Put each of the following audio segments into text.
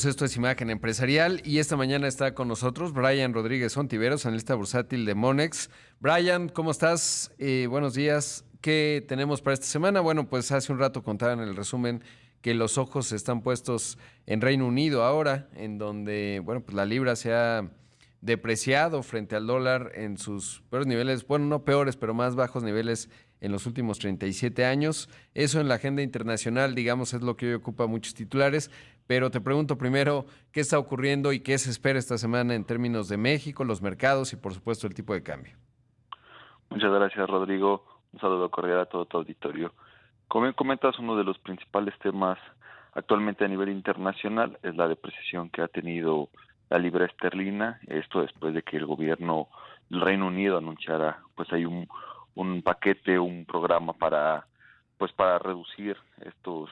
Esto es Imagen Empresarial y esta mañana está con nosotros Brian Rodríguez Ontiveros, analista bursátil de Monex. Brian, ¿cómo estás? Buenos días. ¿Qué tenemos para esta semana? Bueno, pues hace un rato contaban en el resumen que los ojos están puestos en Reino Unido ahora, en donde, bueno, pues la libra se ha depreciado frente al dólar en sus peores niveles, bueno, no peores, pero más bajos niveles en los últimos 37 años. Eso en la agenda internacional, digamos, es lo que hoy ocupa muchos titulares. Pero te pregunto primero, ¿qué está ocurriendo y qué se espera esta semana en términos de México, los mercados y por supuesto el tipo de cambio? Muchas gracias, Rodrigo. Un saludo cordial a todo tu auditorio. Como bien comentas, uno de los principales temas actualmente a nivel internacional es la depreciación que ha tenido la libra esterlina. Esto después de que el gobierno del Reino Unido anunciara, pues hay un paquete, un programa para reducir estos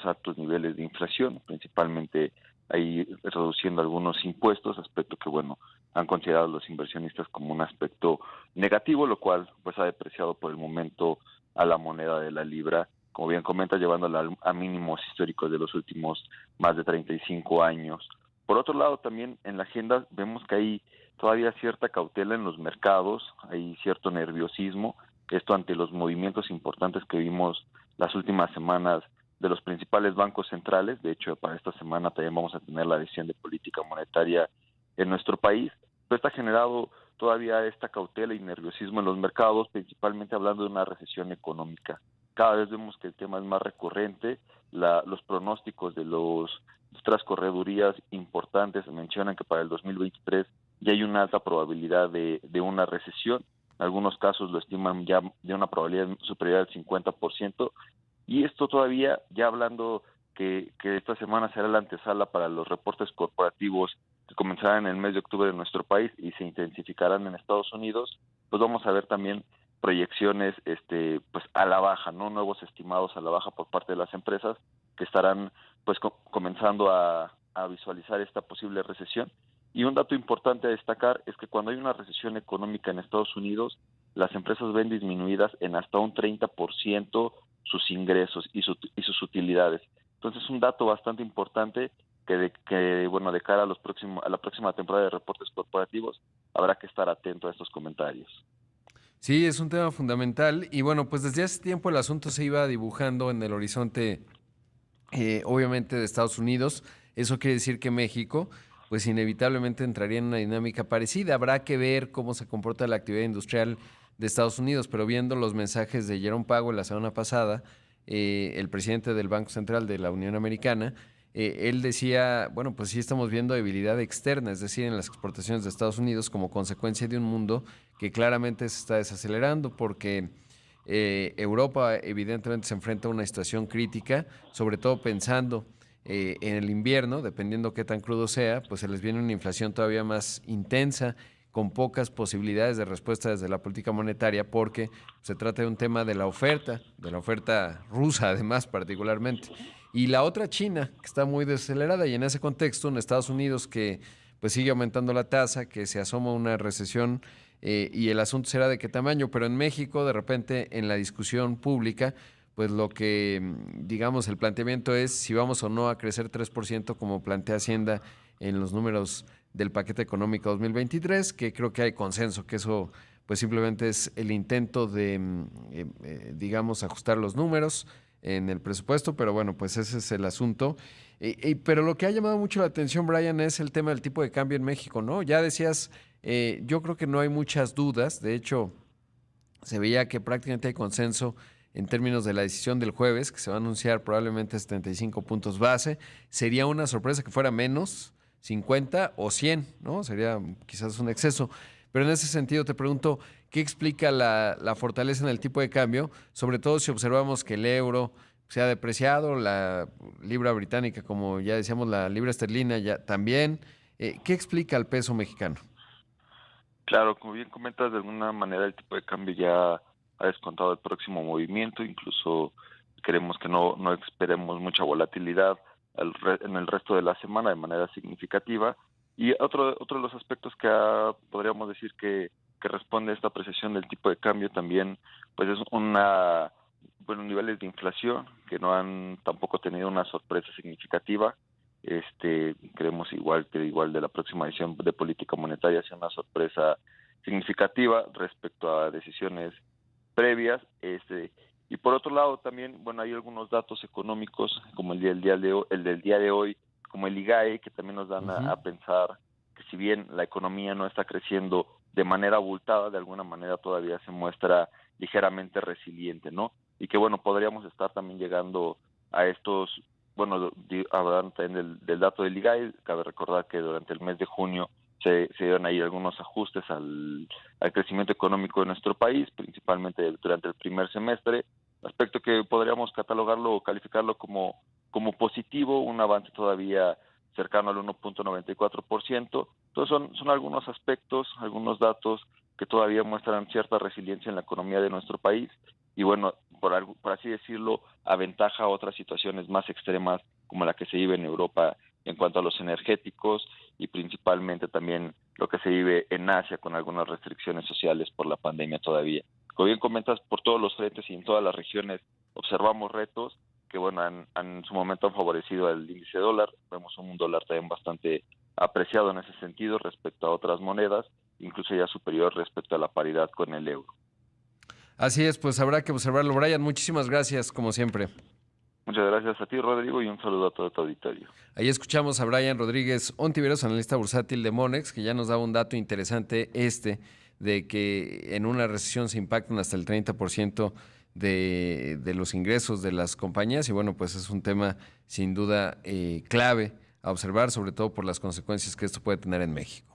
altos niveles de inflación, principalmente ahí reduciendo algunos impuestos, aspecto que bueno han considerado los inversionistas como un aspecto negativo, lo cual pues ha depreciado por el momento a la moneda de la libra, como bien comenta, llevándola a mínimos históricos de los últimos más de 35 años. Por otro lado, también en la agenda vemos que hay todavía cierta cautela en los mercados, hay cierto nerviosismo, esto ante los movimientos importantes que vimos las últimas semanas de los principales bancos centrales. De hecho, para esta semana también vamos a tener la decisión de política monetaria en nuestro país. Pero está generado todavía esta cautela y nerviosismo en los mercados, principalmente hablando de una recesión económica. Cada vez vemos que el tema es más recurrente, los pronósticos de otras corredurías importantes mencionan que para el 2023 ya hay una alta probabilidad de una recesión. En algunos casos lo estiman ya de una probabilidad superior al 50%, y esto todavía, ya hablando que esta semana será la antesala para los reportes corporativos que comenzarán en el mes de octubre en nuestro país y se intensificarán en Estados Unidos, pues vamos a ver también proyecciones pues a la baja, no nuevos estimados a la baja por parte de las empresas que estarán pues comenzando a visualizar esta posible recesión. Y un dato importante a destacar es que cuando hay una recesión económica en Estados Unidos, las empresas ven disminuidas en hasta un 30% sus ingresos y sus utilidades. Entonces, un dato bastante importante que bueno, de cara a la próxima temporada de reportes corporativos, habrá que estar atento a estos comentarios. Sí, es un tema fundamental y bueno, pues desde hace tiempo el asunto se iba dibujando en el horizonte, obviamente de Estados Unidos. Eso quiere decir que México, pues inevitablemente entraría en una dinámica parecida. Habrá que ver cómo se comporta la actividad industrial de Estados Unidos, pero viendo los mensajes de Jerome Powell la semana pasada, el presidente del Banco Central de la Unión Americana, él decía, bueno, pues sí estamos viendo debilidad externa, es decir, en las exportaciones de Estados Unidos como consecuencia de un mundo que claramente se está desacelerando porque Europa evidentemente se enfrenta a una situación crítica, sobre todo pensando en el invierno, dependiendo qué tan crudo sea, pues se les viene una inflación todavía más intensa, con pocas posibilidades de respuesta desde la política monetaria, porque se trata de un tema de la oferta rusa además particularmente. Y la otra China, que está muy desacelerada, y en ese contexto en Estados Unidos que pues sigue aumentando la tasa, que se asoma una recesión y el asunto será de qué tamaño, pero en México de repente en la discusión pública pues lo que, digamos, el planteamiento es si vamos o no a crecer 3% como plantea Hacienda en los números del paquete económico 2023, que creo que hay consenso, que eso pues simplemente es el intento de, digamos, ajustar los números en el presupuesto, pero bueno, pues ese es el asunto. Pero lo que ha llamado mucho la atención, Brian, es el tema del tipo de cambio en México, ¿no? Ya decías, yo creo que no hay muchas dudas, de hecho, se veía que prácticamente hay consenso en términos de la decisión del jueves, que se va a anunciar probablemente 75 puntos base. Sería una sorpresa que fuera menos, 50 o 100, ¿no? Sería quizás un exceso. Pero en ese sentido te pregunto, ¿qué explica la fortaleza en el tipo de cambio? Sobre todo si observamos que el euro se ha depreciado, la libra británica, como ya decíamos, la libra esterlina ya también. ¿Qué explica el peso mexicano? Claro, como bien comentas, de alguna manera el tipo de cambio ya ha descontado el próximo movimiento, incluso queremos que no esperemos mucha volatilidad en el resto de la semana de manera significativa. Y otro de los aspectos podríamos decir que responde a esta apreciación del tipo de cambio también, pues es bueno, niveles de inflación que no han tampoco tenido una sorpresa significativa. Creemos igual de la próxima edición de política monetaria sea una sorpresa significativa respecto a decisiones previas. Y por otro lado también, bueno, hay algunos datos económicos como el del día de hoy, como el IGAE, que también nos dan Ujú. a pensar que si bien la economía no está creciendo de manera abultada, de alguna manera todavía se muestra ligeramente resiliente, ¿no? Y que bueno, podríamos estar también llegando a estos, bueno, hablando también del dato del IGAE, cabe recordar que durante el mes de junio se dieron ahí algunos ajustes al crecimiento económico de nuestro país, principalmente durante el primer semestre, aspecto que podríamos catalogarlo o calificarlo como positivo, un avance todavía cercano al 1.94%. Entonces son algunos aspectos, algunos datos que todavía muestran cierta resiliencia en la economía de nuestro país y bueno, por así decirlo, aventaja otras situaciones más extremas como la que se vive en Europa en cuanto a los energéticos y principalmente también lo que se vive en Asia con algunas restricciones sociales por la pandemia todavía. Como bien comentas, por todos los frentes y en todas las regiones observamos retos que bueno en su momento han favorecido al índice dólar. Vemos un dólar también bastante apreciado en ese sentido respecto a otras monedas, incluso ya superior respecto a la paridad con el euro. Así es, pues habrá que observarlo. Brian, muchísimas gracias, como siempre. Muchas gracias a ti, Rodrigo, y un saludo a todo tu auditorio. Ahí escuchamos a Brian Rodríguez Ontiveros, analista bursátil de Monex, que ya nos daba un dato interesante de que en una recesión se impactan hasta el 30% de los ingresos de las compañías y bueno, pues es un tema sin duda clave a observar, sobre todo por las consecuencias que esto puede tener en México.